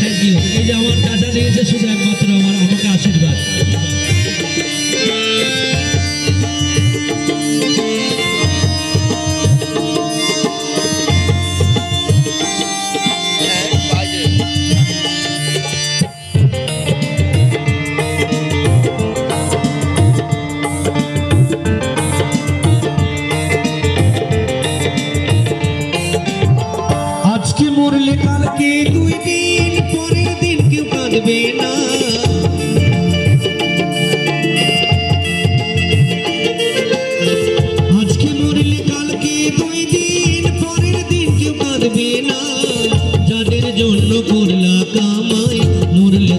Thank you. এই যে আমার চাচা দিয়েছে শুধু একমাত্র আমাকে আশীর্বাদ। আজকে মরলে কালকে 2 দিন পরের দিন কেউ কাঁদবে না। আজকে মরলে কালকে 2 দিন পরের দিন কেউ কাঁদবে না। যাদের জন্য করলা কামাই মরলে